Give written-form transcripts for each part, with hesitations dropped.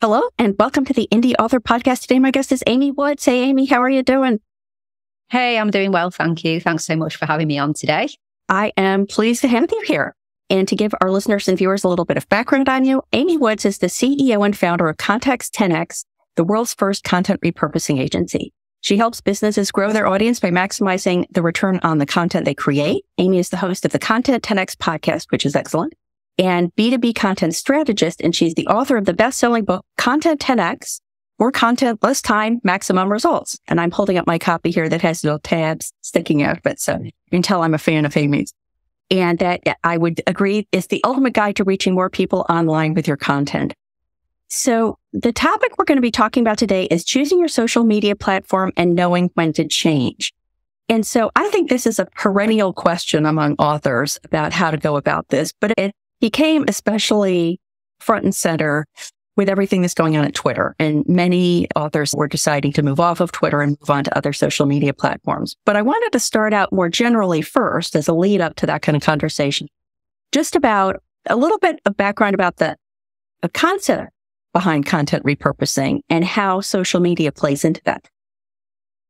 Hello, and welcome to the Indy Author podcast. Today, my guest is Amy Woods. Hey, Amy, how are you doing? Hey, I'm doing well, thank you. Thanks so much for having me on today. I am pleased to have you here. And to give our listeners and viewers a little bit of background on you, Amy Woods is the CEO and founder of Context 10X, the world's first content repurposing agency. She helps businesses grow their audience by maximizing the return on the content they create. Amy is the host of the Content 10X podcast, which is excellent, and B2B content strategist, and she's the author of the best-selling book, Content 10X, More Content, Less Time, Maximum Results. And I'm holding up my copy here that has little tabs sticking out of it, so you can tell I'm a fan of Amy's. And that, I would agree, is the ultimate guide to reaching more people online with your content. So the topic we're going to be talking about today is choosing your social media platform and knowing when to change. And so I think this is a perennial question among authors about how to go about this, but it became especially front and center with everything that's going on at Twitter. And many authors were deciding to move off of Twitter and move on to other social media platforms. But I wanted to start out more generally first as a lead up to that kind of conversation, just about a little bit of background about the concept behind content repurposing and how social media plays into that.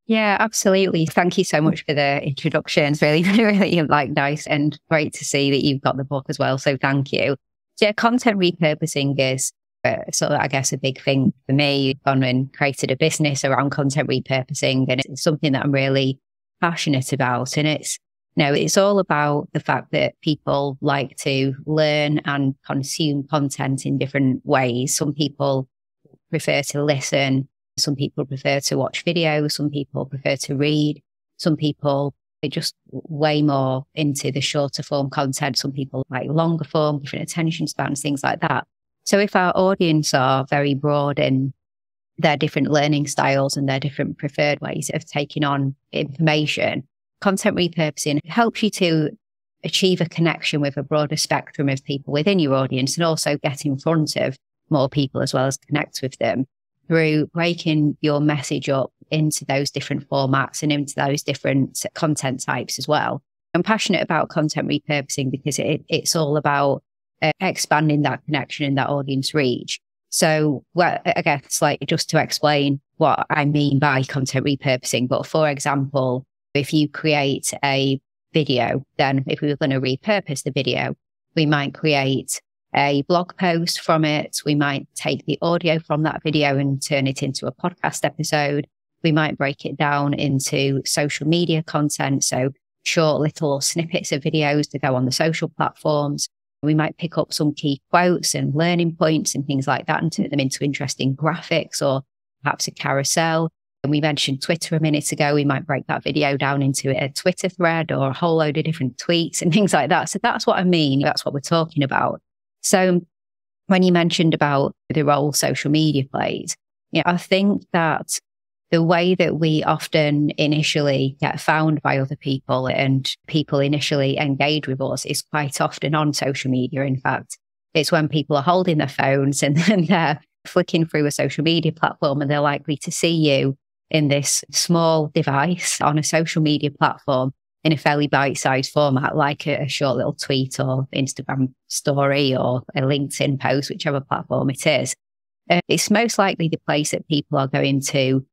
Yeah, absolutely. Thank you so much for the introduction. It's really, really nice and great to see that you've got the book as well. So thank you. Yeah, content repurposing is sort of, I guess, a big thing for me. I've gone and created a business around content repurposing, and it's something that I'm really passionate about. And it's all about the fact that people like to learn and consume content in different ways. Some people prefer to listen. Some people prefer to watch videos. Some people prefer to read. Some people are just way more into the shorter form content. Some people like longer form, different attention spans, things like that. So if our audience are very broad in their different learning styles and their different preferred ways of taking on information, content repurposing helps you to achieve a connection with a broader spectrum of people within your audience, and also get in front of more people as well as connect with them through breaking your message up into those different formats and into those different content types as well. I'm passionate about content repurposing because it's all about expanding that connection and that audience reach. So, I guess just to explain what I mean by content repurposing, but for example, if you create a video, then if we were going to repurpose the video, we might create a blog post from it. We might take the audio from that video and turn it into a podcast episode. We might break it down into social media content, so short little snippets of videos to go on the social platforms. We might pick up some key quotes and learning points and things like that and turn them into interesting graphics or perhaps a carousel. And we mentioned Twitter a minute ago. We might break that video down into a Twitter thread or a whole load of different tweets and things like that. So that's what I mean. That's what we're talking about. So when you mentioned about the role social media plays, I think that the way that we often initially get found by other people and people initially engage with us is quite often on social media. In fact, it's when people are holding their phones and then they're flicking through a social media platform and they're likely to see you in this small device on a social media platform in a fairly bite-sized format, like a short little tweet or Instagram story or a LinkedIn post, whichever platform it is. It's most likely the place that people are going to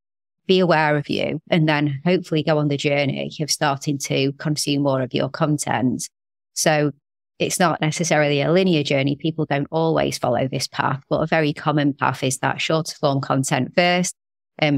be aware of you and then hopefully go on the journey of starting to consume more of your content. So it's not necessarily a linear journey. People don't always follow this path, but a very common path is that shorter form content first,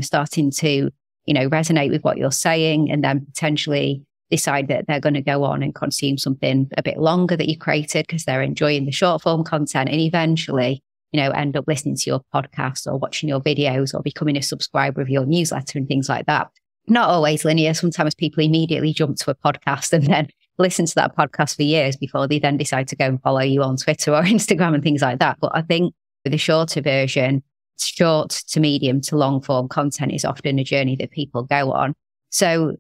starting to, resonate with what you're saying, and then potentially decide that they're going to go on and consume something a bit longer that you created because they're enjoying the short form content, and eventually, end up listening to your podcast or watching your videos or becoming a subscriber of your newsletter and things like that. Not always linear. Sometimes people immediately jump to a podcast and then listen to that podcast for years before they then decide to go and follow you on Twitter or Instagram and things like that. But I think with the shorter version, short to medium to long form content is often a journey that people go on. So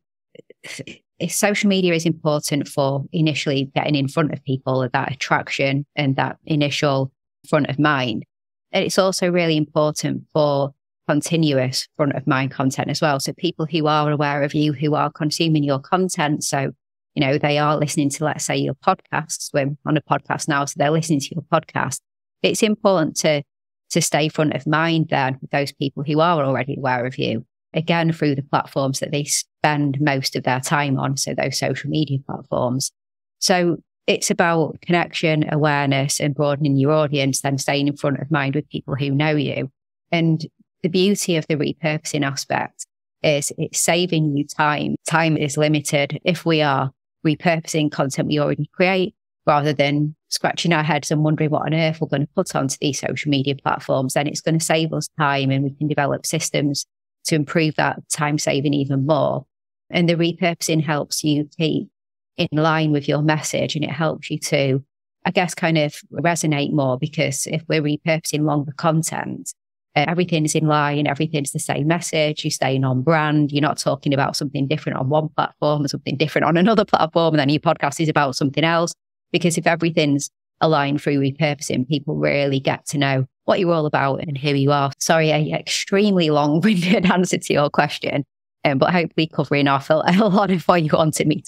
social media is important for initially getting in front of people, that attraction and that initial front of mind. And it's also really important for continuous front of mind content as well. So people who are aware of you, who are consuming your content. So, they are listening to, let's say, your podcasts. We're on a podcast now, so they're listening to your podcast. It's important to to stay front of mind then with those people who are already aware of you, again, through the platforms that they spend most of their time on, so those social media platforms. So it's about connection, awareness, and broadening your audience, then staying in front of mind with people who know you. And the beauty of the repurposing aspect is it's saving you time. Time is limited. If we are repurposing content we already create, rather than scratching our heads and wondering what on earth we're going to put onto these social media platforms, then it's going to save us time, and we can develop systems to improve that time saving even more. And the repurposing helps you keep in line with your message, and it helps you to, I guess, kind of resonate more, because if we're repurposing longer content, everything's in line, everything's the same message, you're staying on brand, you're not talking about something different on one platform and something different on another platform, and then your podcast is about something else. Because if everything's aligned through repurposing, people really get to know what you're all about and who you are. Sorry, an extremely long-winded answer to your question, but hopefully covering off a lot of what you wanted me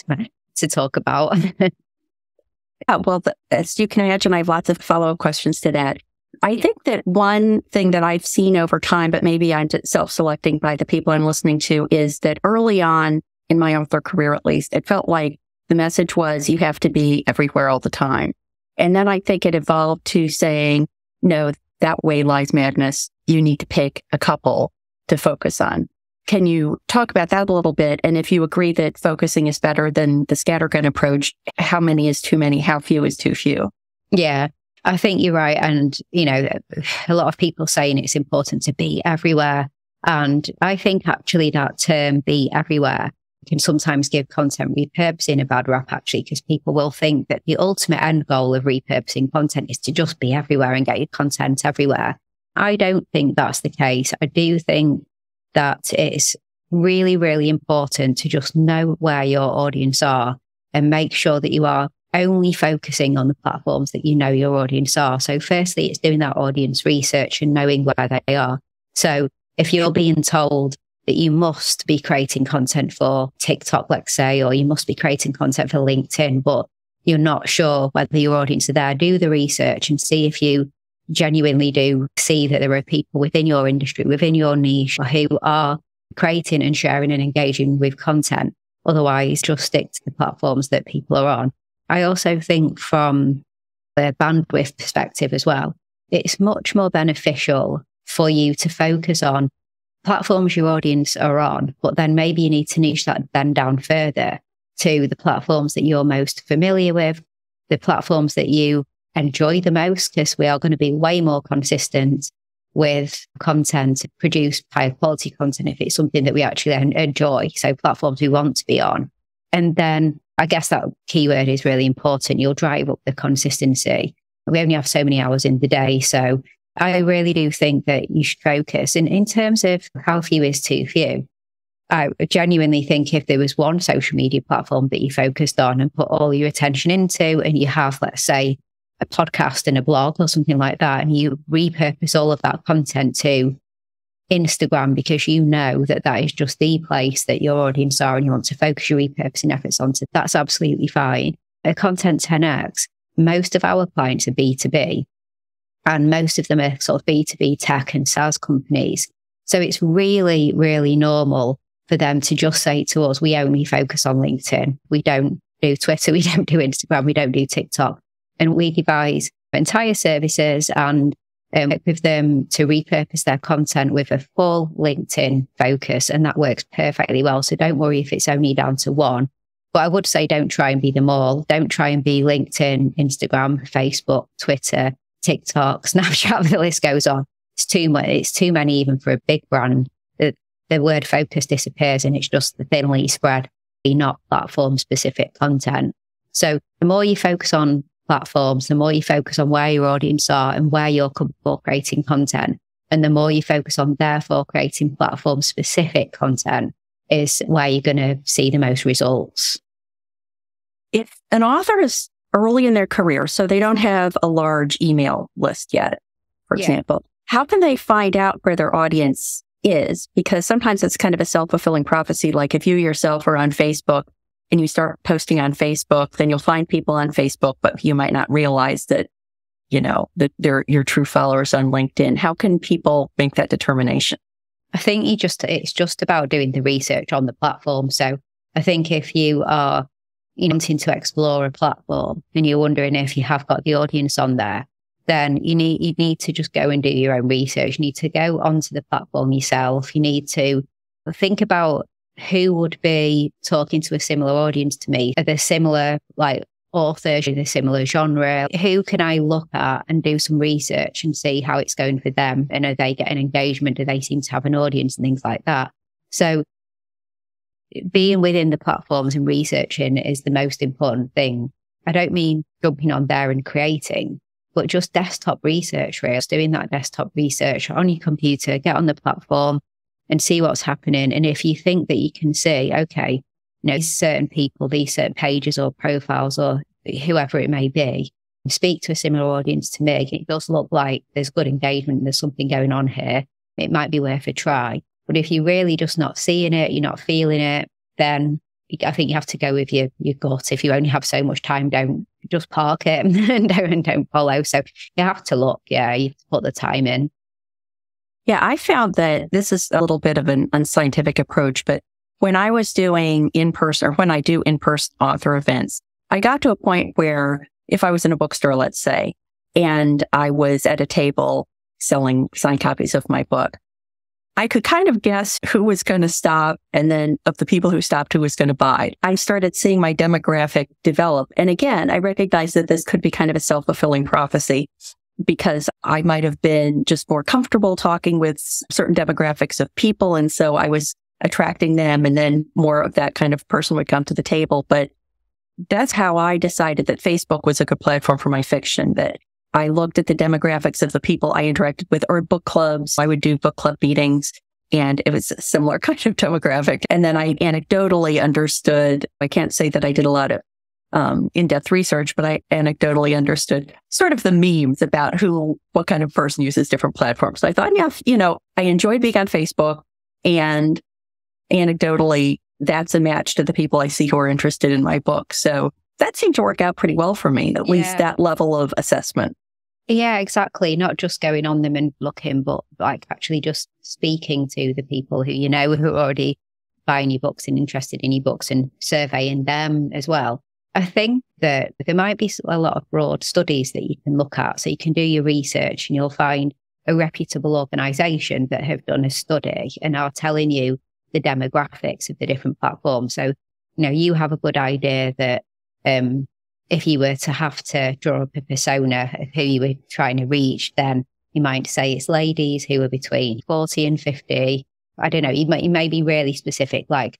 to talk about. Well, as you can imagine, I have lots of follow-up questions to that. I think that one thing that I've seen over time, but maybe I'm self-selecting by the people I'm listening to, is that early on in my author career, at least, it felt like the message was you have to be everywhere all the time. And then I think it evolved to saying, no, that way lies madness. You need to pick a couple to focus on. Can you talk about that a little bit? And if you agree that focusing is better than the scattergun approach, how many is too many? How few is too few? Yeah, I think you're right. And, you know, a lot of people saying it's important to be everywhere. And I think actually that term be everywhere can sometimes give content repurposing a bad rap, actually, because people will think that the ultimate end goal of repurposing content is to just be everywhere and get your content everywhere. I don't think that's the case. I do think that it's really, really important to just know where your audience are and make sure that you are only focusing on the platforms that you know your audience are. So firstly, it's doing that audience research and knowing where they are. So if you're being told that you must be creating content for TikTok, let's say, or you must be creating content for LinkedIn, but you're not sure whether your audience are there, do the research and see if you genuinely do see that there are people within your industry, within your niche, who are creating and sharing and engaging with content. Otherwise, just stick to the platforms that people are on. I also think from the bandwidth perspective as well, it's much more beneficial for you to focus on platforms your audience are on, but then maybe you need to niche that then down further to the platforms that you're most familiar with, the platforms that you enjoy the most, because we are going to be way more consistent with content, produce higher quality content if it's something that we actually enjoy. So platforms we want to be on. And then I guess that keyword is really important. You'll drive up the consistency. We only have so many hours in the day. So I really do think that you should focus. And in terms of how few is too few, I genuinely think if there was one social media platform that you focused on and put all your attention into, and you have, let's say, a podcast and a blog or something like that, and you repurpose all of that content to Instagram because you know that that is just the place that your audience are and you want to focus your repurposing efforts onto, that's absolutely fine. At Content 10X, most of our clients are B2B and most of them are sort of B2B tech and SaaS companies. So it's really, really normal for them to just say to us, we only focus on LinkedIn. We don't do Twitter. We don't do Instagram. We don't do TikTok. And we devise entire services and work with them to repurpose their content with a full LinkedIn focus. And that works perfectly well. So don't worry if it's only down to one. But I would say don't try and be them all. Don't try and be LinkedIn, Instagram, Facebook, Twitter, TikTok, Snapchat, the list goes on. It's too much. It's too many even for a big brand. The word focus disappears and it's just the thinly spread, not platform specific content. So the more you focus on platforms, the more you focus on where your audience are and where you're comfortable creating content, and the more you focus on therefore creating platform specific content is where you're going to see the most results. If an author is early in their career, so they don't have a large email list yet, for example, how can they find out where their audience is? Because sometimes it's kind of a self-fulfilling prophecy. Like if you yourself are on Facebook and you start posting on Facebook, then you'll find people on Facebook, but you might not realize that your true followers on LinkedIn? How can people make that determination? I think it's just about doing the research on the platform. So I think if you are wanting to explore a platform and you're wondering if you have got the audience on there, then you need to just go and do your own research. You need to go onto the platform yourself. You need to think about who would be talking to a similar audience to me. Are there similar authors in a similar genre? Who can I look at and do some research and see how it's going for them? And are they getting engagement? Do they seem to have an audience and things like that? So being within the platforms and researching is the most important thing. I don't mean jumping on there and creating, but just desktop research, really. Just doing that desktop research on your computer, get on the platform and see what's happening. And if you think that you can see, okay, certain people, these certain pages or profiles or whoever it may be, speak to a similar audience to me, it does look like there's good engagement, there's something going on here, it might be worth a try. But if you're really just not seeing it, you're not feeling it, then I think you have to go with your gut. If you only have so much time, don't just park it and don't follow. So you have to look, you have to put the time in. Yeah, I found that this is a little bit of an unscientific approach, but when I was doing in-person, or when I do in-person author events, I got to a point where if I was in a bookstore, let's say, and I was at a table selling signed copies of my book, I could kind of guess who was going to stop, and then of the people who stopped, who was going to buy. I started seeing my demographic develop. And again, I recognized that this could be kind of a self-fulfilling prophecy, because I might have been just more comfortable talking with certain demographics of people. And so I was attracting them, and then more of that kind of person would come to the table. But that's how I decided that Facebook was a good platform for my fiction, that I looked at the demographics of the people I interacted with, or book clubs. I would do book club meetings, and it was a similar kind of demographic. And then I anecdotally understood, I can't say that I did a lot of in-depth research, but I anecdotally understood sort of the memes about what kind of person uses different platforms. So I thought, I enjoyed being on Facebook, and anecdotally, that's a match to the people I see who are interested in my book. So that seemed to work out pretty well for me, at least that level of assessment. Yeah, exactly. Not just going on them and looking, but actually just speaking to the people who who are already buying your books and interested in your books, and surveying them as well. I think that there might be a lot of broad studies that you can look at. So you can do your research and you'll find a reputable organisation that have done a study and are telling you the demographics of the different platforms. So, you have a good idea that if you were to have to draw up a persona of who you were trying to reach, then you might say it's ladies who are between 40 and 50. I don't know, you may be really specific, like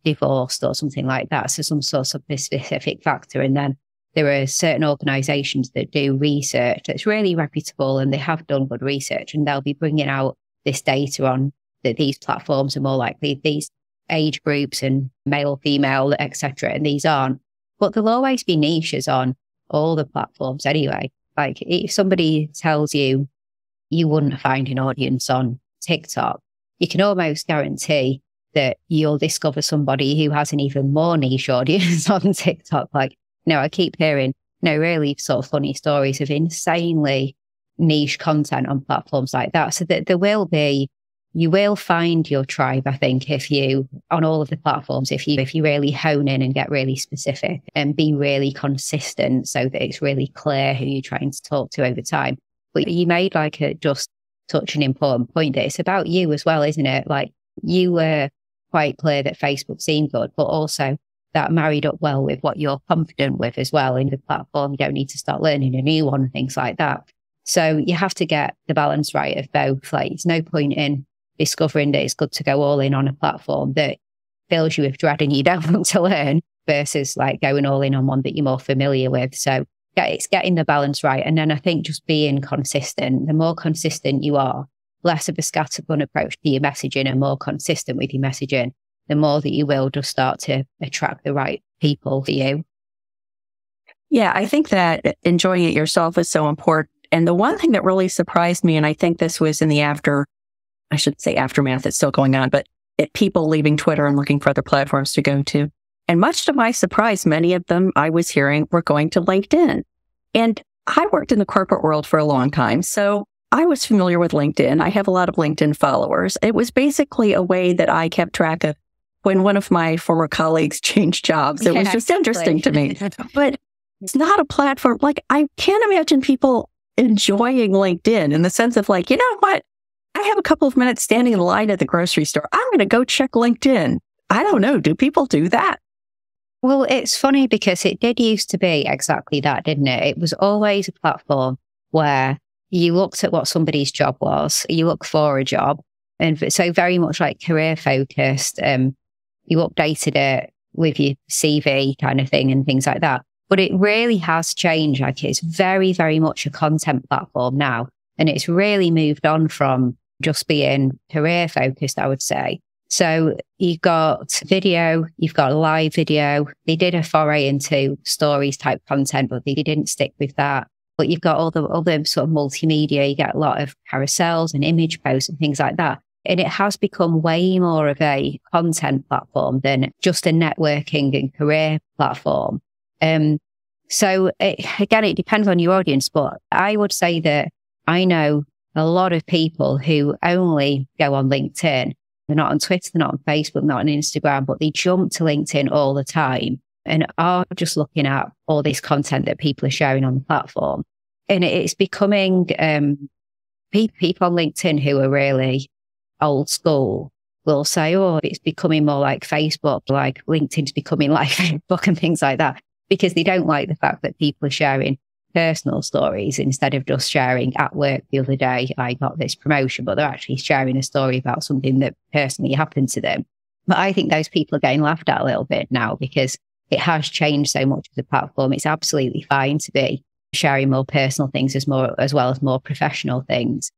divorced or something like that. So some sort of specific factor. And then there are certain organisations that do research that's really reputable, and they have done good research, and they'll be bringing out this data on that these platforms are more likely these age groups and male, female, etc. And these aren't. But there'll always be niches on all the platforms anyway. Like if somebody tells you you wouldn't find an audience on TikTok, you can almost guarantee that you'll discover somebody who has an even more niche audience on TikTok. I keep hearing, really sort of funny stories of insanely niche content on platforms like that. So that you will find your tribe, I think, on all of the platforms, if you really hone in and get really specific and be really consistent so that it's really clear who you're trying to talk to over time. But you made just such an important point that it's about you as well, isn't it? You were quite clear that Facebook seemed good, but also that married up well with what you're confident with as well in the platform. You don't need to start learning a new one and things like that. So you have to get the balance right of both. It's no point in discovering that it's good to go all in on a platform that fills you with dread and you don't want to learn, versus going all in on one that you're more familiar with. So it's getting the balance right. And then I think just being consistent. The more consistent you are, less of a scattergun approach to your messaging and more consistent with your messaging, the more that you will just start to attract the right people for you. Yeah, I think that enjoying it yourself is so important. And the one thing that really surprised me, and I think this was in the aftermath, it's still going on, but people leaving Twitter and looking for other platforms to go to. And much to my surprise, many of them I was hearing were going to LinkedIn. And I worked in the corporate world for a long time, so I was familiar with LinkedIn. I have a lot of LinkedIn followers. It was basically a way that I kept track of when one of my former colleagues changed jobs. It was just interesting to me. But it's not a platform. Like, I can't imagine people enjoying LinkedIn in the sense of like, you know what? I have a couple of minutes standing in line at the grocery store. I'm going to go check LinkedIn. I don't know. Do people do that? Well, it's funny because it did used to be exactly that, didn't it? It was always a platform where you looked at what somebody's job was, you look for a job. And so very much like career focused, you updated it with your CV kind of thing and things like that. But it really has changed. Like, it's very, very much a content platform now. And it's really moved on from just being career focused, I would say. So you've got video, you've got live video. They did a foray into stories type content, but they didn't stick with that. But you've got all the other sort of multimedia. You get a lot of carousels and image posts and things like that. And it has become way more of a content platform than just a networking and career platform. So again, it depends on your audience, but I would say that I know a lot of people who only go on LinkedIn. They're not on Twitter, they're not on Facebook, not on Instagram, but they jump to LinkedIn all the time and are just looking at all this content that people are sharing on the platform. And it's becoming people on LinkedIn who are really old school will say, oh, it's becoming more like Facebook, like LinkedIn's becoming like Facebook and things like that, because they don't like the fact that people are sharing personal stories instead of just sharing at work the other day, I got this promotion, but they're actually sharing a story about something that personally happened to them. But I think those people are getting laughed at a little bit now because it has changed so much as a platform. It's absolutely fine to be sharing more personal things as well as more professional things.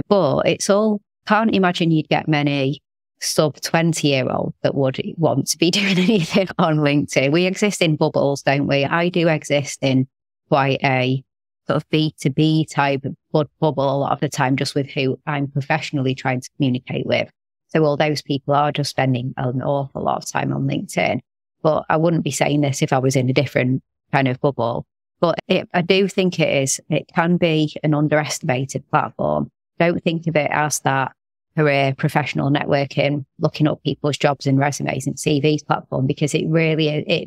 But it's all, can't imagine you'd get many sub 20-year-old that would want to be doing anything on LinkedIn. We exist in bubbles, don't we? I do exist in quite a sort of B2B type of bubble a lot of the time, just with who I'm professionally trying to communicate with. So all those people are just spending an awful lot of time on LinkedIn. But I wouldn't be saying this if I was in a different kind of bubble. But I do think it can be an underestimated platform. Don't think of it as that career professional networking, looking up people's jobs and resumes and CVs platform, because it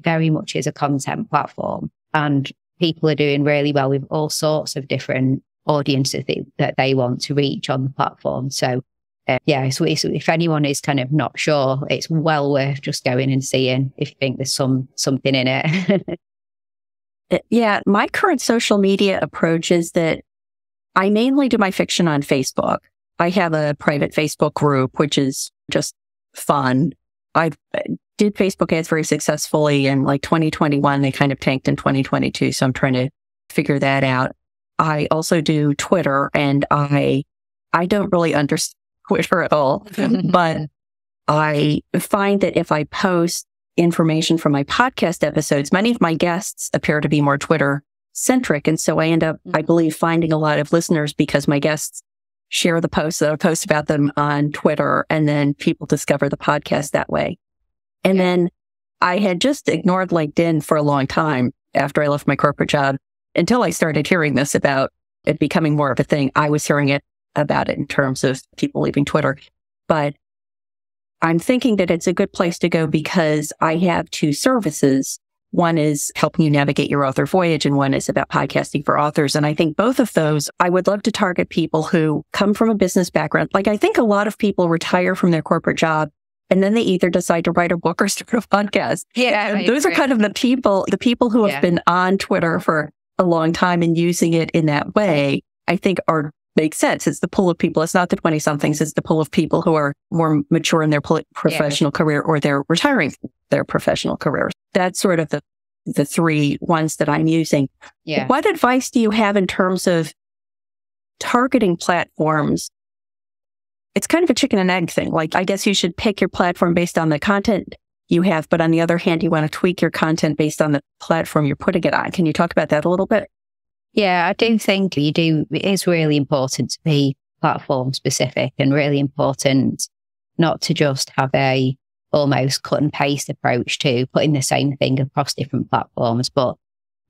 very much is a content platform. And people are doing really well with all sorts of different audiences that they want to reach on the platform. So so if anyone is kind of not sure, it's well worth just going and seeing if you think there's something in it. Yeah, my current social media approach is that I mainly do my fiction on Facebook. I have a private Facebook group, which is just fun. I did Facebook ads very successfully in like 2021. They kind of tanked in 2022. So I'm trying to figure that out. I also do Twitter, and I don't really understand Twitter at all, but I find that if I post information from my podcast episodes, many of my guests appear to be more Twitter centric. And so I end up, I believe, finding a lot of listeners because my guests share the posts that I post about them on Twitter, and then people discover the podcast that way. And then I had just ignored LinkedIn for a long time after I left my corporate job until I started hearing this about it becoming more of a thing. I was hearing about it in terms of people leaving Twitter, but I'm thinking that it's a good place to go because I have two services. One is helping you navigate your author voyage, and one is about podcasting for authors. And I think both of those, I would love to target people who come from a business background. Like, I think a lot of people retire from their corporate job and then they either decide to write a book or start a podcast. Yeah, and those are kind of the people who have been on Twitter for a long time and using it in that way, I think makes sense. It's the pool of people. It's not the 20-somethings. It's the pool of people who are more mature in their professional career, or they're retiring from their professional careers. That's sort of the three ones that I'm using. Yeah. What advice do you have in terms of targeting platforms? It's kind of a chicken and egg thing. Like, I guess you should pick your platform based on the content you have, but on the other hand, you want to tweak your content based on the platform you're putting it on. Can you talk about that a little bit? Yeah, I do think it is really important to be platform specific, and really important not to just have a almost cut and paste approach to putting the same thing across different platforms, but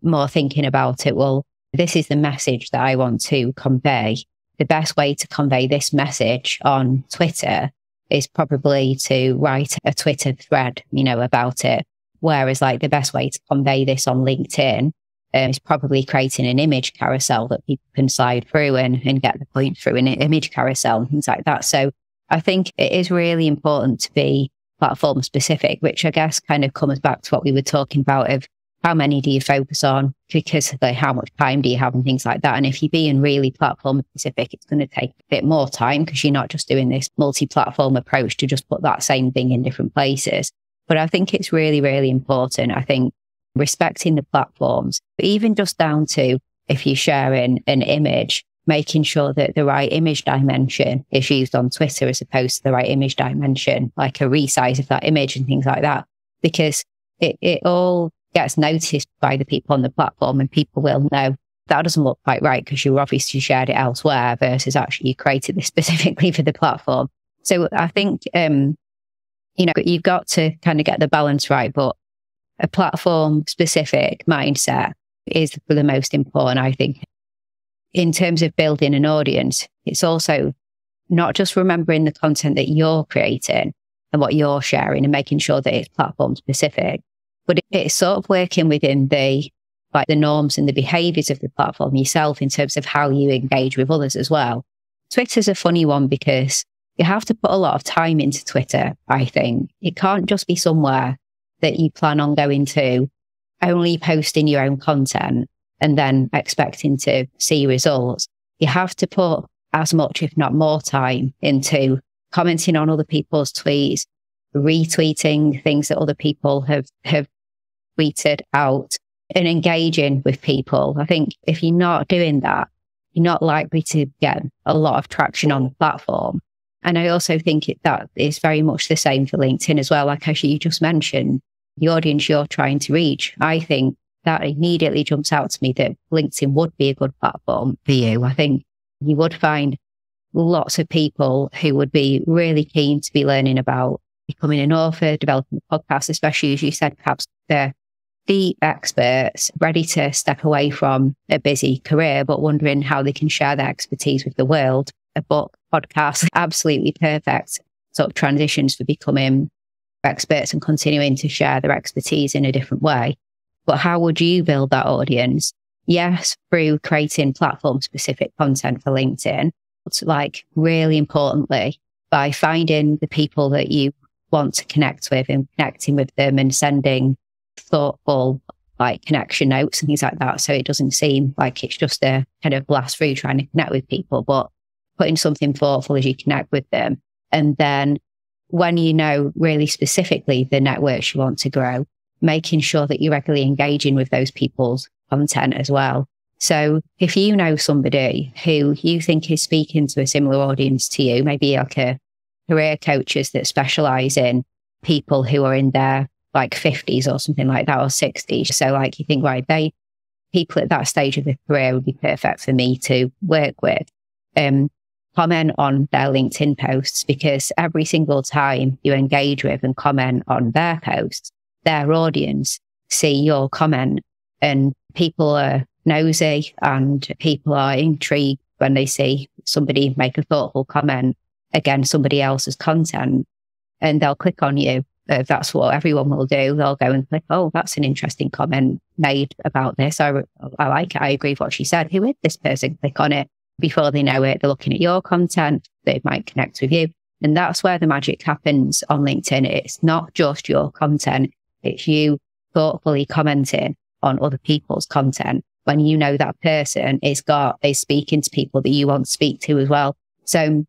more thinking about it. Well, this is the message that I want to convey. The best way to convey this message on Twitter is probably to write a Twitter thread, about it. Whereas like the best way to convey this on LinkedIn is probably creating an image carousel that people can slide through and get the point through an image carousel and things like that. So I think it is really important to be platform specific, which I guess kind of comes back to what we were talking about of how many do you focus on, because like how much time do you have and things like that. And if you're being really platform specific, it's going to take a bit more time because you're not just doing this multi-platform approach to just put that same thing in different places. But I think it's really, really important. I think respecting the platforms, even just down to if you're sharing an image, making sure that the right image dimension is used on Twitter as opposed to the right image dimension, like a resize of that image and things like that, because it all gets noticed by the people on the platform and people will know that doesn't look quite right because you obviously shared it elsewhere versus actually you created this specifically for the platform. So I think, you've got to kind of get the balance right, but a platform specific mindset is the most important, I think. In terms of building an audience, it's also not just remembering the content that you're creating and what you're sharing and making sure that it's platform specific, but it's sort of working within the norms and the behaviors of the platform yourself in terms of how you engage with others as well. Twitter's a funny one because you have to put a lot of time into Twitter, I think. It can't just be somewhere that you plan on going to, only posting your own content and then expecting to see results. You have to put as much, if not more time into commenting on other people's tweets, retweeting things that other people have tweeted out and engaging with people. I think if you're not doing that, you're not likely to get a lot of traction on the platform. And I also think that is very much the same for LinkedIn as well. Like as you just mentioned, the audience you're trying to reach, I think that immediately jumps out to me that LinkedIn would be a good platform for you. I think you would find lots of people who would be really keen to be learning about becoming an author, developing a podcast, especially as you said, perhaps they're the experts ready to step away from a busy career, but wondering how they can share their expertise with the world. A book, podcast, absolutely perfect sort of transitions for becoming experts and continuing to share their expertise in a different way. But how would you build that audience? Yes, through creating platform specific content for LinkedIn, but like really importantly, by finding the people that you want to connect with and connecting with them and sending thoughtful like connection notes and things like that. So it doesn't seem like it's just a kind of blast through trying to connect with people, but putting something thoughtful as you connect with them. And then when you know really specifically the networks you want to grow, making sure that you're regularly engaging with those people's content as well. So if you know somebody who you think is speaking to a similar audience to you, maybe like a career coaches that specialize in people who are in their like 50s or something like that, or 60s. So like you think, right, people at that stage of the career would be perfect for me to work with. Comment on their LinkedIn posts, because every single time you engage with and comment on their posts, their audience see your comment, and people are nosy and people are intrigued when they see somebody make a thoughtful comment against somebody else's content, and they'll click on you. That's what everyone will do. They'll go and click, oh, that's an interesting comment made about this. I like it. I agree with what she said. Who is this person? Click on it. Before they know it, they're looking at your content. They might connect with you. And that's where the magic happens on LinkedIn. It's not just your content. It's you thoughtfully commenting on other people's content when you know that person is speaking to people that you want to speak to as well. So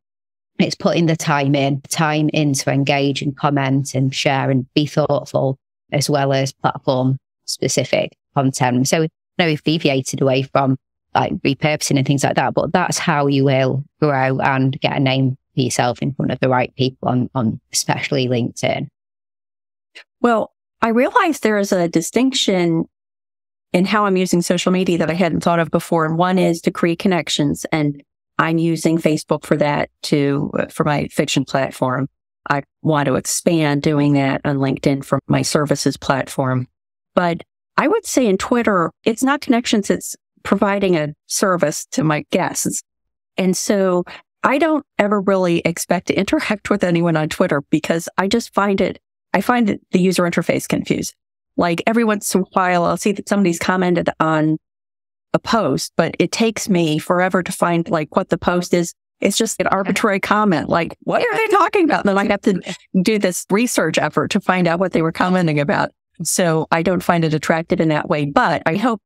it's putting the time in to engage and comment and share and be thoughtful, as well as platform specific content. So we've deviated away from like repurposing and things like that, but that's how you will grow and get a name for yourself in front of the right people on especially LinkedIn. Well, I realize there is a distinction in how I'm using social media that I hadn't thought of before. And one is to create connections, and I'm using Facebook for that for my fiction platform. I want to expand doing that on LinkedIn for my services platform. But I would say in Twitter, it's not connections, it's providing a service to my guests. And so I don't ever really expect to interact with anyone on Twitter because I find the user interface confused. Like every once in a while, I'll see that somebody's commented on a post, but it takes me forever to find like what the post is. It's just an arbitrary comment. Like, what are they talking about? And then I have to do this research effort to find out what they were commenting about. So I don't find it attractive in that way. But I hope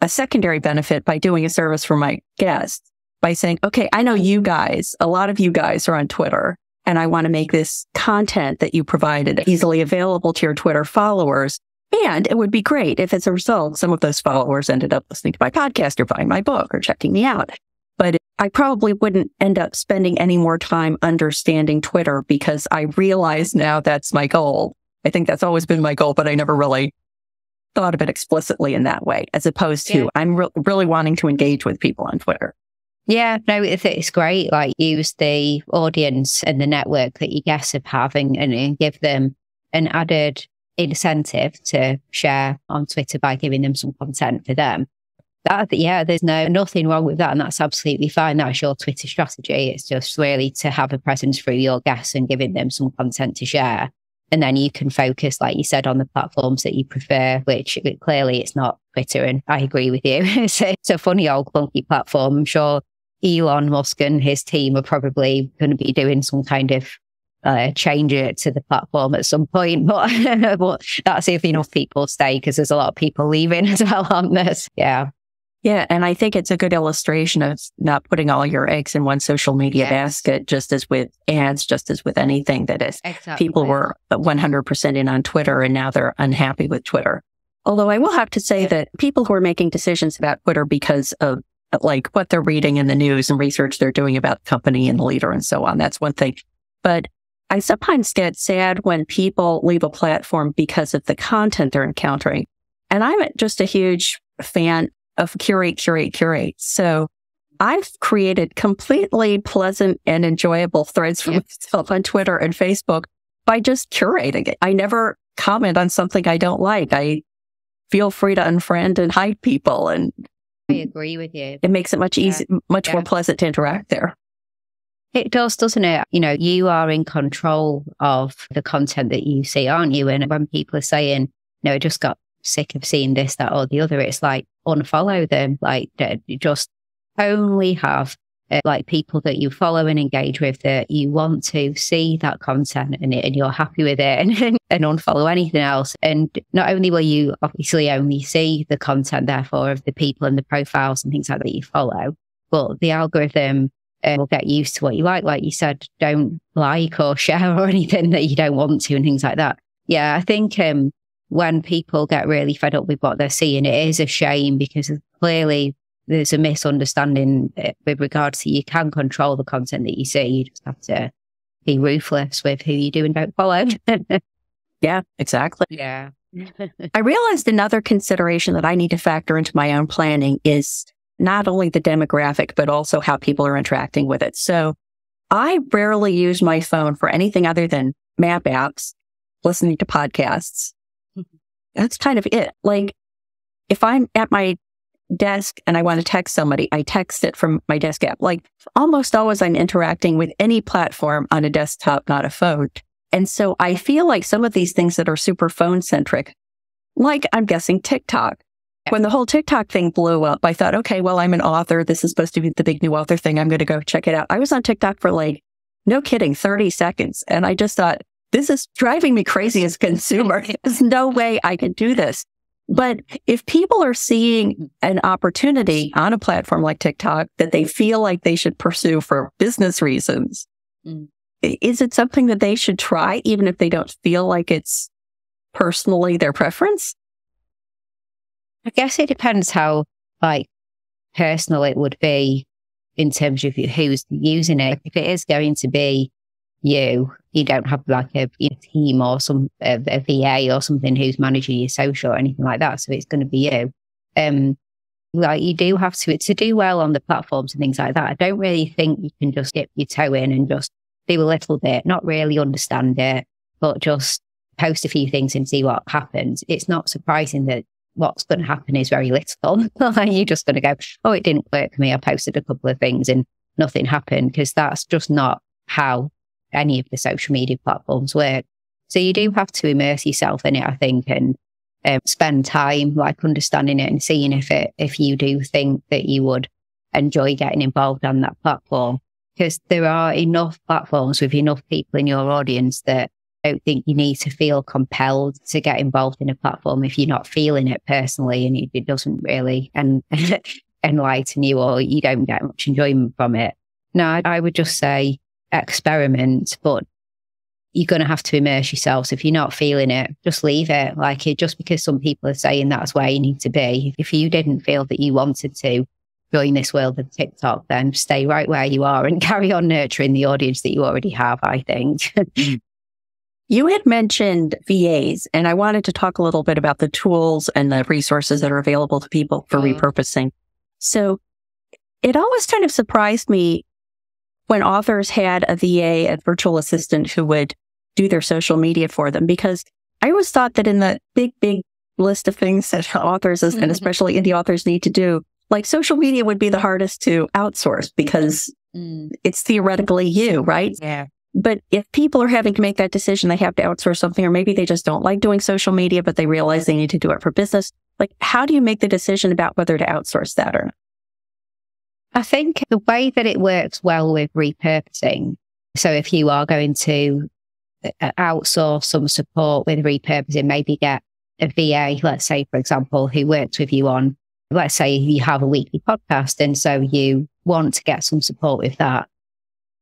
a secondary benefit by doing a service for my guests by saying, okay, I know you guys, a lot of you guys are on Twitter, and I want to make this content that you provided easily available to your Twitter followers. And it would be great if as a result, some of those followers ended up listening to my podcast or buying my book or checking me out. But I probably wouldn't end up spending any more time understanding Twitter because I realize now that's my goal. I think that's always been my goal, but I never really thought of it explicitly in that way, as opposed to I'm really wanting to engage with people on Twitter. Yeah, no, it's great. Like use the audience and the network that your guests are having and give them an added incentive to share on Twitter by giving them some content for them. There's nothing wrong with that. And that's absolutely fine. That's your Twitter strategy. It's just really to have a presence through your guests and giving them some content to share. And then you can focus, like you said, on the platforms that you prefer, which clearly it's not Twitter. And I agree with you. It's a funny old clunky platform. I'm sure Elon Musk and his team are probably going to be doing some kind of change it to the platform at some point. But, but that's if enough people stay, because there's a lot of people leaving as well on this. Yeah. Yeah. And I think it's a good illustration of not putting all your eggs in one social media basket, just as with ads, just as with anything that is. Exactly. People were 100% in on Twitter and now they're unhappy with Twitter. Although I will have to say that people who are making decisions about Twitter because of like what they're reading in the news and research they're doing about the company and the leader and so on, that's one thing. But I sometimes get sad when people leave a platform because of the content they're encountering. And I'm just a huge fan of curate. So I've created completely pleasant and enjoyable threads for myself on Twitter and Facebook by just curating it. I never comment on something I don't like. I feel free to unfriend and hide people. And I agree with you. It makes it much more pleasant to interact there. It does, doesn't it? You know, you are in control of the content that you see, aren't you? And when people are saying, no, I just got sick of seeing this, that, or the other, it's like unfollow them. Like just only have like people that you follow and engage with that you want to see that content and you're happy with it and unfollow anything else. And not only will you obviously only see the content, therefore, of the people and the profiles and things like that you follow, but the algorithm will get used to what you like you said, don't like or share or anything that you don't want to and things like that. Yeah, I think when people get really fed up with what they're seeing, it is a shame because clearly there's a misunderstanding with regards to you can control the content that you see. You just have to be ruthless with who you do and don't follow. Yeah, exactly. Yeah. I realized another consideration that I need to factor into my own planning is not only the demographic, but also how people are interacting with it. So I rarely use my phone for anything other than map apps, listening to podcasts. That's kind of it. Like if I'm at my desk and I want to text somebody, I text it from my desk app. Like almost always I'm interacting with any platform on a desktop, not a phone. And so I feel like some of these things that are super phone centric, like I'm guessing TikTok. When the whole TikTok thing blew up, I thought, okay, well, I'm an author. This is supposed to be the big new author thing. I'm going to go check it out. I was on TikTok for like, no kidding, 30 seconds. And I just thought, this is driving me crazy as a consumer. There's no way I can do this. But if people are seeing an opportunity on a platform like TikTok that they feel like they should pursue for business reasons, is it something that they should try, even if they don't feel like it's personally their preference? I guess it depends how like personal it would be in terms of who's using it. If it is going to be you don't have like a team or a VA or something who's managing your social or anything like that. So it's going to be you. Like you do have to do well on the platforms and things like that. I don't really think you can just dip your toe in and just do a little bit, not really understand it, but just post a few things and see what happens. It's not surprising that what's going to happen is very little. You're just going to go, oh, it didn't work for me. I posted a couple of things and nothing happened, because that's just not how any of the social media platforms work. So you do have to immerse yourself in it, I think, and spend time like understanding it and seeing if you do think that you would enjoy getting involved on that platform. Because there are enough platforms with enough people in your audience that I don't think you need to feel compelled to get involved in a platform if you're not feeling it personally and it doesn't really enlighten you, or you don't get much enjoyment from it. No, I would just say experiment, but you're going to have to immerse yourself. So if you're not feeling it, just leave it. Like, just because some people are saying that's where you need to be. If you didn't feel that you wanted to join this world of TikTok, then stay right where you are and carry on nurturing the audience that you already have, I think. You had mentioned VAs, and I wanted to talk a little bit about the tools and the resources that are available to people for repurposing. So it always kind of surprised me when authors had a VA, a virtual assistant, who would do their social media for them, because I always thought that in the big list of things that authors, and especially indie authors, need to do, like social media would be the hardest to outsource because it's theoretically you, right? Yeah. But if people are having to make that decision, they have to outsource something, or maybe they just don't like doing social media, but they realize they need to do it for business. Like, how do you make the decision about whether to outsource that or not? I think the way that it works well with repurposing, so if you are going to outsource some support with repurposing, maybe get a VA, let's say, for example, who works with you on, let's say you have a weekly podcast, and so you want to get some support with that.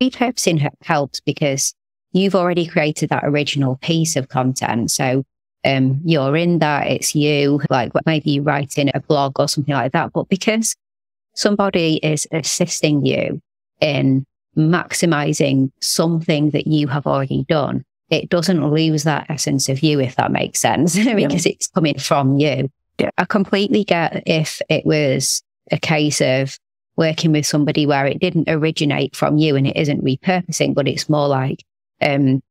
Repurposing helps because you've already created that original piece of content. So you're in that, it's you, like maybe you write in a blog or something like that. But because somebody is assisting you in maximizing something that you have already done, it doesn't lose that essence of you, if that makes sense, because it's coming from you. Yeah. I completely get if it was a case of working with somebody where it didn't originate from you and it isn't repurposing, but it's more like, can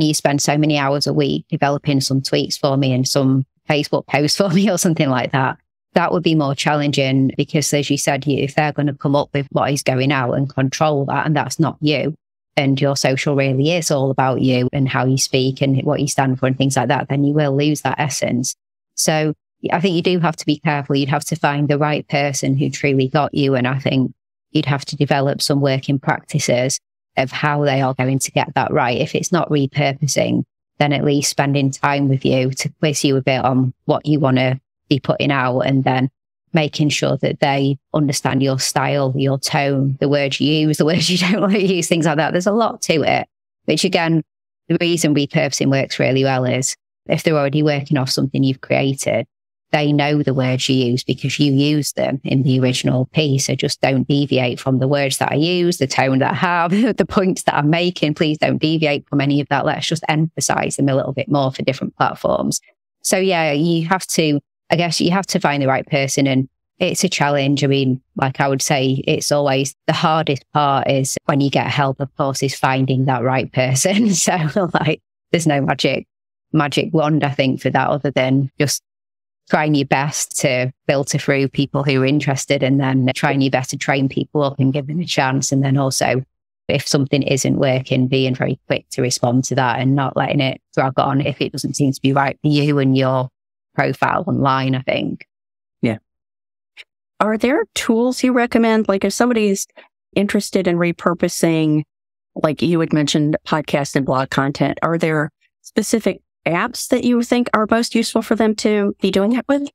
you spend so many hours a week developing some tweets for me and some Facebook posts for me or something like that? That would be more challenging because, as you said, if they're going to come up with what is going out and control that, and that's not you, and your social really is all about you and how you speak and what you stand for and things like that, then you will lose that essence. So I think you do have to be careful. You'd have to find the right person who truly got you. And I think you'd have to develop some working practices of how they are going to get that right. If it's not repurposing, then at least spending time with you to quiz you a bit on what you want to be putting out, and then making sure that they understand your style, your tone, the words you use, the words you don't want to use, things like that. There's a lot to it, which again, the reason repurposing works really well is if they're already working off something you've created, they know the words you use because you use them in the original piece. So just don't deviate from the words that I use, the tone that I have, the points that I'm making. Please don't deviate from any of that. Let's just emphasize them a little bit more for different platforms. So yeah, you have to find the right person, and it's a challenge. I mean, like I would say, it's always the hardest part is when you get help, of course, is finding that right person. So like, there's no magic wand, I think, for that, other than just trying your best to filter through people who are interested, and then trying your best to train people up and give them a chance. And then also, if something isn't working, being very quick to respond to that and not letting it drag on if it doesn't seem to be right for you and your profile online, I think. Yeah. Are there tools you recommend? Like if somebody's interested in repurposing, like you had mentioned, podcast and blog content, are there specific apps that you think are most useful for them to be doing that with?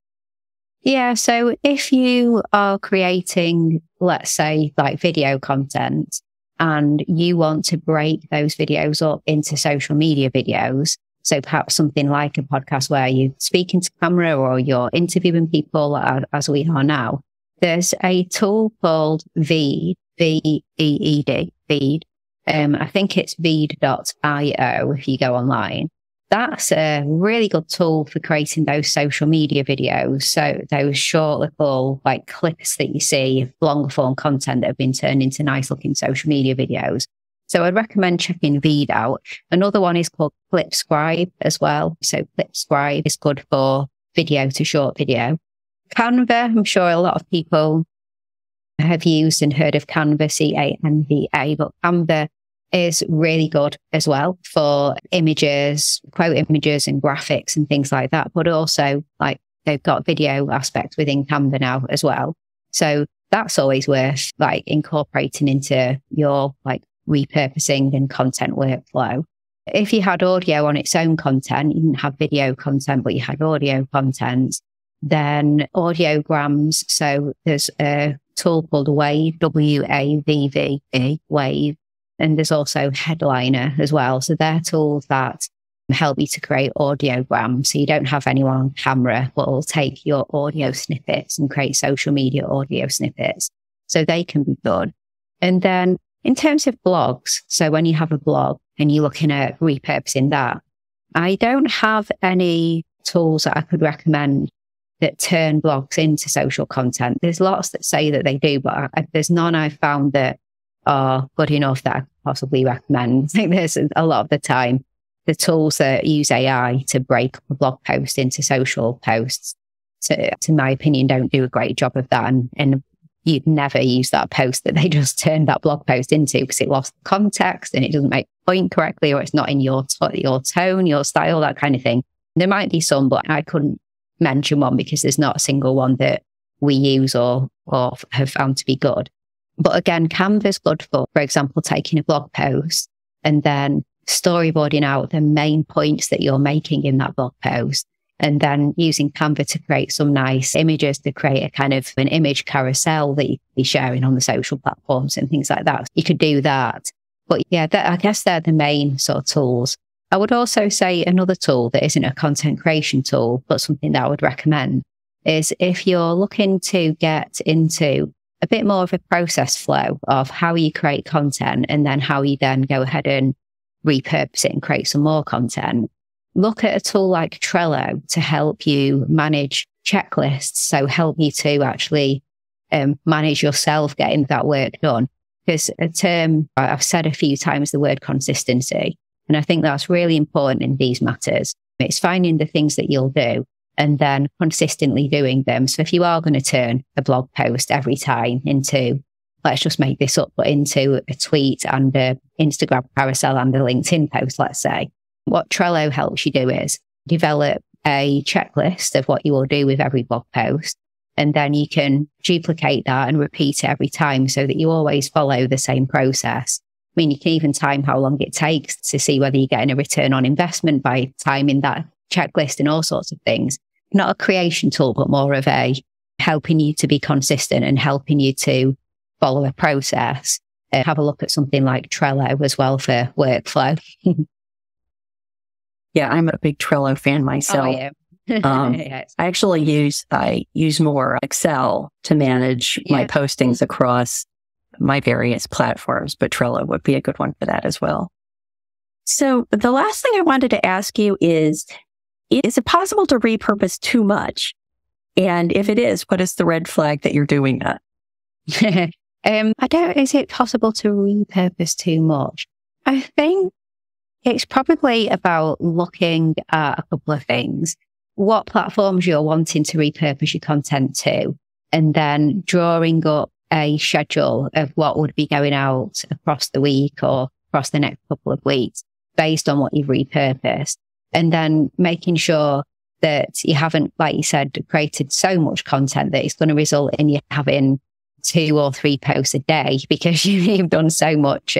Yeah. So if you are creating, let's say, like video content, and you want to break those videos up into social media videos, so perhaps something like a podcast where you're speaking to camera or you're interviewing people as we are now, there's a tool called Veed, V-E-E-D, Veed. I think it's veed.io if you go online. That's a really good tool for creating those social media videos. So those short little like clips that you see, longer form content that have been turned into nice looking social media videos. So I'd recommend checking Veed out. Another one is called Clipscribe as well. So Clipscribe is good for video to short video. Canva, I'm sure a lot of people have used and heard of Canva, C-A-N-V-A, but Canva is really good as well for images, quote images and graphics and things like that. But also like they've got video aspects within Canva now as well. So that's always worth like incorporating into your like repurposing and content workflow. If you had audio on its own content, you didn't have video content, but you had audio content, then audiograms. So there's a tool called Wave, W-A-V-V-E, Wave. And there's also Headliner as well. So they're tools that help you to create audiograms. So you don't have anyone on camera, but will take your audio snippets and create social media audio snippets. So they can be good. And then in terms of blogs, so when you have a blog and you're looking at repurposing that, I don't have any tools that I could recommend that turn blogs into social content. There's lots that say that they do, but there's none I've found that are good enough that I could possibly recommend. I think there's a lot of the time, the tools that use AI to break a blog post into social posts, to my opinion, don't do a great job of that. And you'd never use that post that they just turned that blog post into because it lost context and it doesn't make the point correctly, or it's not in your tone, your style, that kind of thing. There might be some, but I couldn't mention one because there's not a single one that we use or have found to be good. But again, Canva's good for example, taking a blog post and then storyboarding out the main points that you're making in that blog post, and then using Canva to create some nice images, to create a kind of an image carousel that you could be sharing on the social platforms and things like that. You could do that. But yeah, I guess they're the main sort of tools. I would also say another tool that isn't a content creation tool, but something that I would recommend is if you're looking to get into a bit more of a process flow of how you create content and then how you then go ahead and repurpose it and create some more content, look at a tool like Trello to help you manage checklists. So help you to actually manage yourself getting that work done. Because a term I've said a few times, the word consistency. And I think that's really important in these matters. It's finding the things that you'll do and then consistently doing them. So if you are going to turn a blog post every time into, let's just make this up, but into a tweet and an Instagram carousel and a LinkedIn post, let's say, what Trello helps you do is develop a checklist of what you will do with every blog post. And then you can duplicate that and repeat it every time so that you always follow the same process. I mean, you can even time how long it takes to see whether you're getting a return on investment by timing that checklist and all sorts of things. Not a creation tool, but more of a helping you to be consistent and helping you to follow a process. Have a look at something like Trello as well for workflow. Yeah, I'm a big Trello fan myself. Oh, yeah. I use more Excel to manage my postings across my various platforms, but Trello would be a good one for that as well. So the last thing I wanted to ask you is it possible to repurpose too much? And if it is, what is the red flag that you're doing that? Is it possible to repurpose too much? I think it's probably about looking at a couple of things. What platforms you're wanting to repurpose your content to, and then drawing up a schedule of what would be going out across the week or across the next couple of weeks based on what you've repurposed. And then making sure that you haven't, like you said, created so much content that it's going to result in you having 2 or 3 posts a day because you've done so much.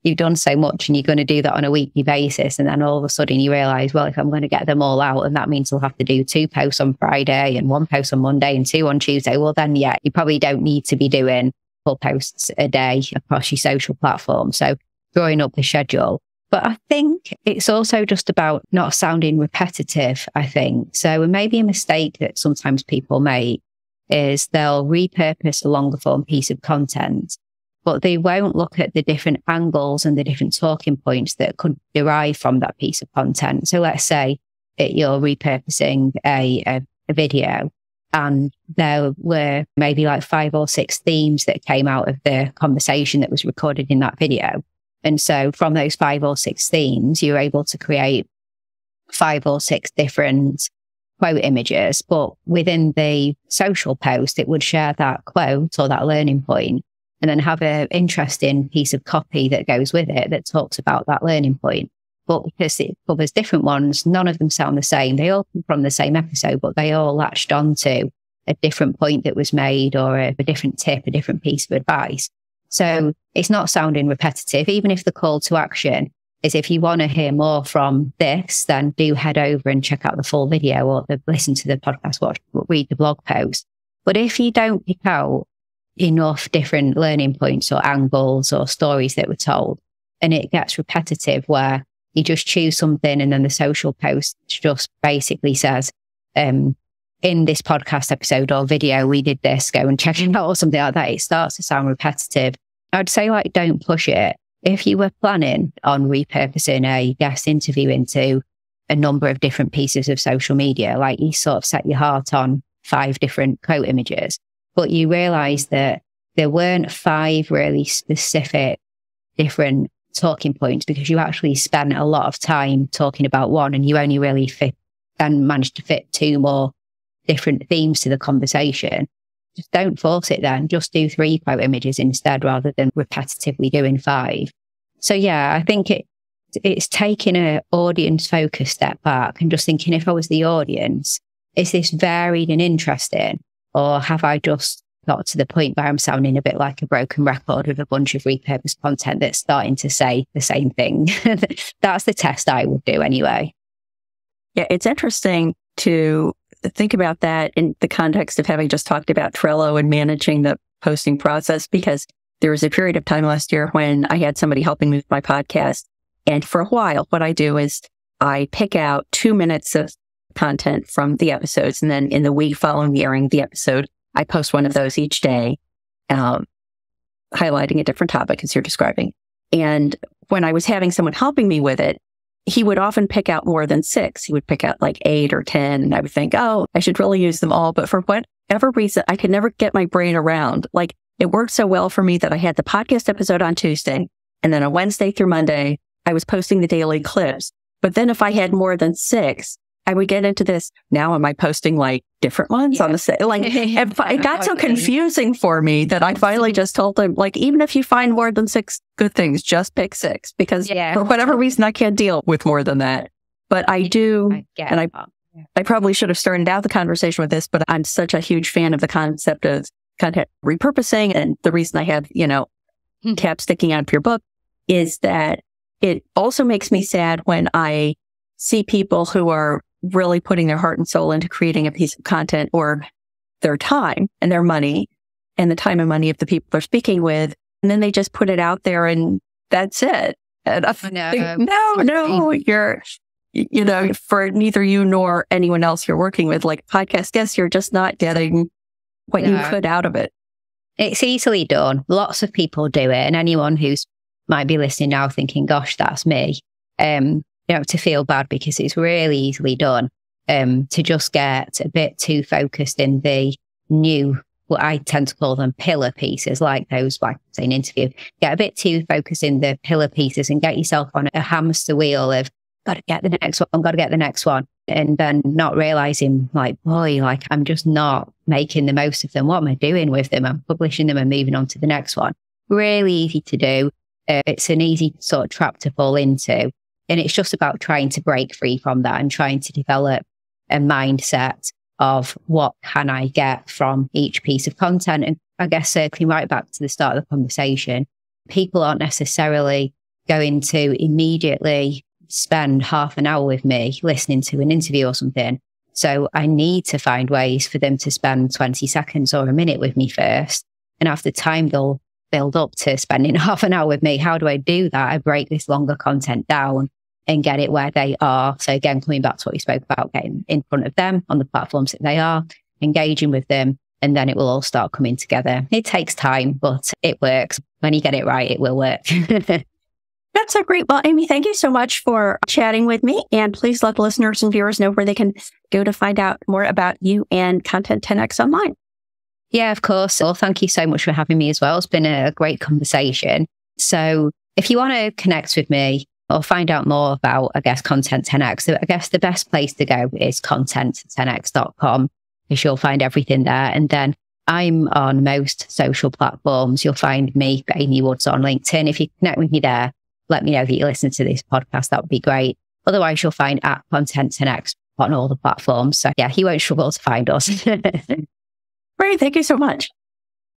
You've done so much and you're going to do that on a weekly basis. And then all of a sudden you realize, well, if I'm going to get them all out, and that means I'll have to do 2 posts on Friday and 1 post on Monday and 2 on Tuesday. Well, then, yeah, you probably don't need to be doing 4 posts a day across your social platform. So drawing up the schedule. But I think it's also just about not sounding repetitive, I think. So maybe a mistake that sometimes people make is they'll repurpose a longer form piece of content, but they won't look at the different angles and the different talking points that could derive from that piece of content. So let's say you're repurposing a video and there were maybe like 5 or 6 themes that came out of the conversation that was recorded in that video. And so from those 5 or 6 themes, you're able to create 5 or 6 different quote images, but within the social post, it would share that quote or that learning point and then have an interesting piece of copy that goes with it that talks about that learning point. But because it covers different ones, none of them sound the same. They all come from the same episode, but they all latched onto a different point that was made or a different tip, a different piece of advice. So it's not sounding repetitive, even if the call to action is if you want to hear more from this, then do head over and check out the full video or listen to the podcast, read the blog post. But if you don't pick out enough different learning points or angles or stories that were told, and it gets repetitive where you just choose something and then the social post just basically says, in this podcast episode or video, we did this, go and check it out or something like that, it starts to sound repetitive. I'd say don't push it. If you were planning on repurposing a guest interview into a number of different pieces of social media, you sort of set your heart on 5 different quote images, but you realized that there weren't 5 really specific different talking points because you actually spent a lot of time talking about one and you only really managed to fit 2 more different themes to the conversation. Just don't force it then. Just do 3 quote images instead rather than repetitively doing 5. So yeah, I think it's taking an audience focused step back and just thinking, if I was the audience, is this varied and interesting? Or have I just got to the point where I'm sounding a bit like a broken record with a bunch of repurposed content that's starting to say the same thing? That's the test I would do anyway. Yeah, it's interesting to think about that in the context of having just talked about Trello and managing the posting process, because there was a period of time last year when I had somebody helping me with my podcast. And for a while, what I do is I pick out 2 minutes of content from the episodes. And then in the week following the airing of the episode, I post one of those each day, highlighting a different topic as you're describing. And when I was having someone helping me with it, he would often pick out more than 6. He would pick out 8 or 10. And I would think, oh, I should really use them all. But for whatever reason, I could never get my brain around. It worked so well for me that I had the podcast episode on Tuesday. And then on Wednesday through Monday, I was posting the daily clips. But then if I had more than 6, I would get into this. Now, am I posting different ones on the same? It got so confusing for me that I finally just told him, even if you find more than 6 good things, just pick 6, because for whatever reason, I can't deal with more than that. But I do. I probably should have started out the conversation with this, but I'm such a huge fan of the concept of content repurposing. And the reason I have, tab sticking out of your book is that it also makes me sad when I see people who are really putting their heart and soul into creating a piece of content, or their time and their money and the time and money of the people they're speaking with. And then they just put it out there and that's it. And I think, no, you're, for neither you nor anyone else you're working with, podcast guests, you're just not getting what you could out of it. It's easily done. Lots of people do it. And anyone who's might be listening now thinking, gosh, that's me. To feel bad, because it's really easily done, to just get a bit too focused in the new, what I tend to call them pillar pieces, like those, say, an interview, get a bit too focused in the pillar pieces and get yourself on a hamster wheel of, got to get the next one. And then not realizing, I'm just not making the most of them. What am I doing with them? I'm publishing them and moving on to the next one. Really easy to do. It's an easy sort of trap to fall into. And it's just about trying to break free from that and trying to develop a mindset of what can I get from each piece of content. And I guess circling right back to the start of the conversation, people aren't necessarily going to immediately spend half an hour with me listening to an interview or something. So I need to find ways for them to spend 20 seconds or a minute with me first. And after time, they'll build up to spending half an hour with me. How do I do that? I break this longer content down and get it where they are. So again, coming back to what you spoke about, getting in front of them on the platforms that they are, engaging with them, and then it will all start coming together. It takes time, but it works. When you get it right, it will work. That's so great. Well, Amy, thank you so much for chatting with me. And please let listeners and viewers know where they can go to find out more about you and Content 10X online. Yeah, of course. Well, thank you so much for having me as well. It's been a great conversation. So if you want to connect with me, or find out more about, I guess, Content 10x, so I guess the best place to go is content10x.com, because you'll find everything there. And then I'm on most social platforms. You'll find me, Amy Woods, on LinkedIn. If you connect with me there, let me know that you listen to this podcast. That would be great. Otherwise, you'll find at Content 10x on all the platforms. So yeah, you won't struggle to find us. Great. Thank you so much.